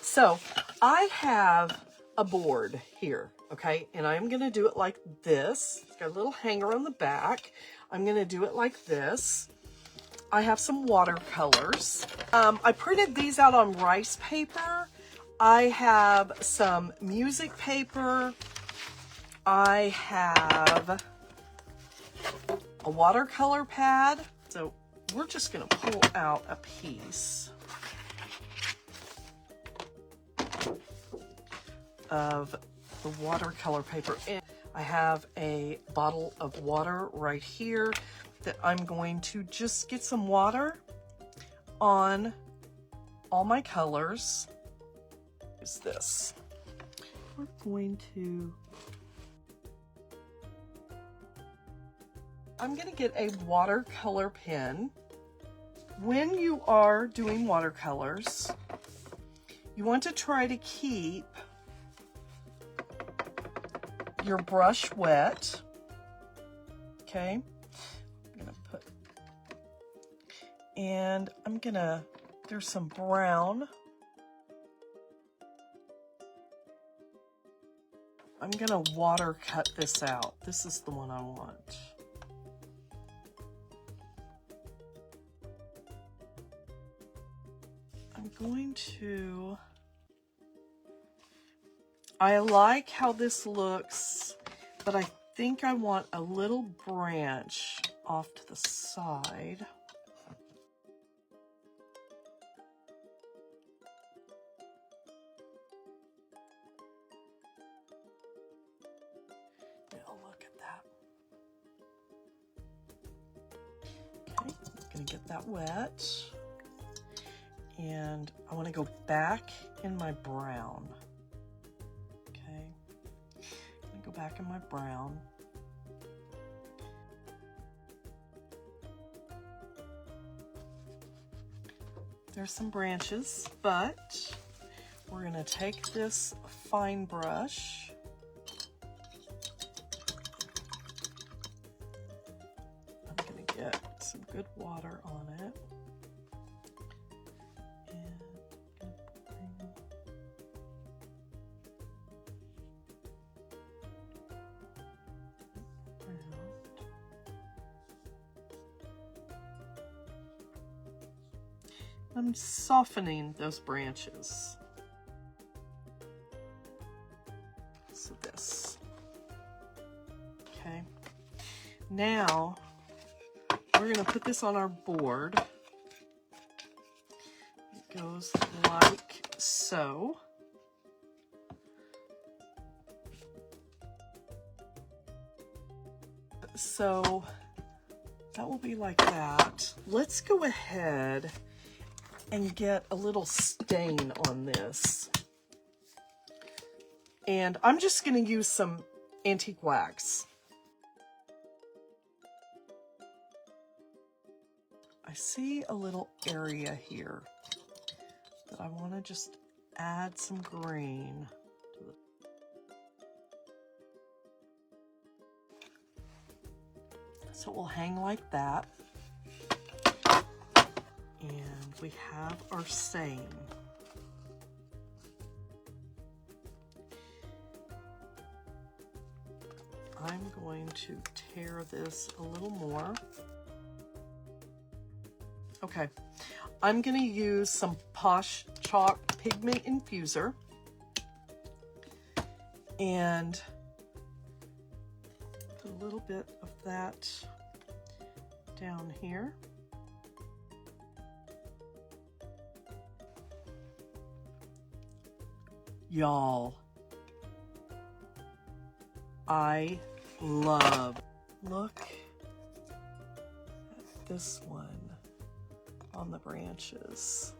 So I have a board here, okay? And I'm gonna do it like this. It's got a little hanger on the back. I'm gonna do it like this. I have some watercolors. I printed these out on rice paper. I have some music paper. I have a watercolor pad. So we're just gonna pull out a piece of the watercolor paper. And I have a bottle of water right here that I'm going to just get some water on all my colors. Is this. We're going to, I'm going to get a watercolor pen. When you are doing watercolors, you want to try to keep your brush wet. Okay. And I'm gonna, there's some brown. I'm gonna water cut this out. This is the one I want. I'm going to, I like how this looks, but I think I want a little branch off to the side. Get that wet, and I want to go back in my brown. Okay, I'm gonna go back in my brown. There's some branches, but we're gonna take this fine brush. Get some good water on it. And I'm softening those branches. So this. Okay. Now we're going to put this on our board. It goes like so. So that will be like that. Let's go ahead and get a little stain on this. And I'm just going to use some antique wax. I see a little area here that I want to just add some green to the. So it will hang like that. And we have our same. I'm going to tear this a little more. Okay, I'm going to use some Posh Chalk Pigment Infuser and put a little bit of that down here. Y'all, I love, look at this one on the branches.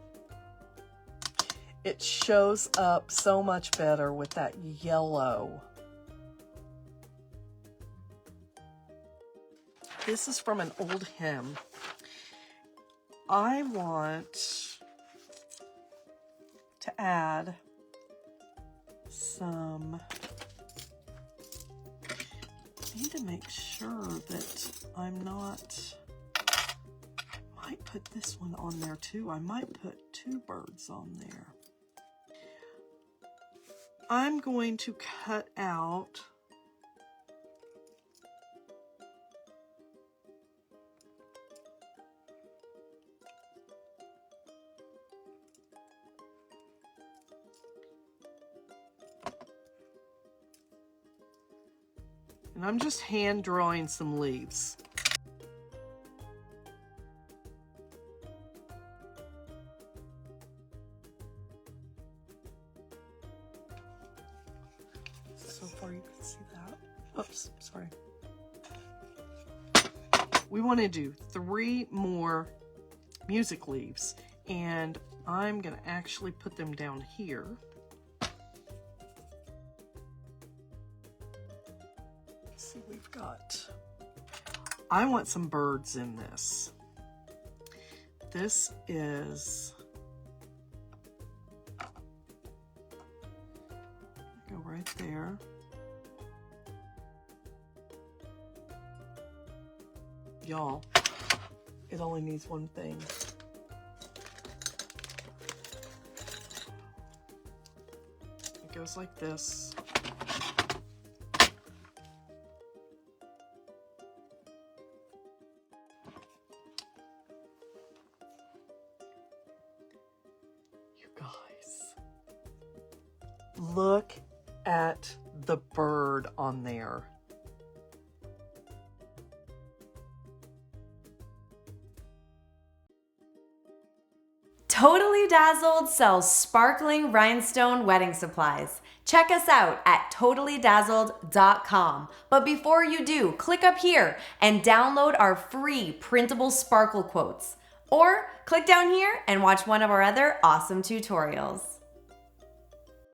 It shows up so much better with that yellow. This is from an old hymn. I want to add some, I need to make sure that I'm not, I might put this one on there too. I might put two birds on there. I'm going to cut out and I'm just hand drawing some leaves. So far you can see that. Oops, sorry. We want to do 3 more music leaves, and I'm going to actually put them down here. Let's see, we've got, I want some birds in this. This is, go right there. Y'all, it only needs one thing. It goes like this. You guys, look at the bird on there. Totally Dazzled sells sparkling rhinestone wedding supplies. Check us out at totallydazzled.com. But before you do, click up here and download our free printable sparkle quotes. Or click down here and watch one of our other awesome tutorials.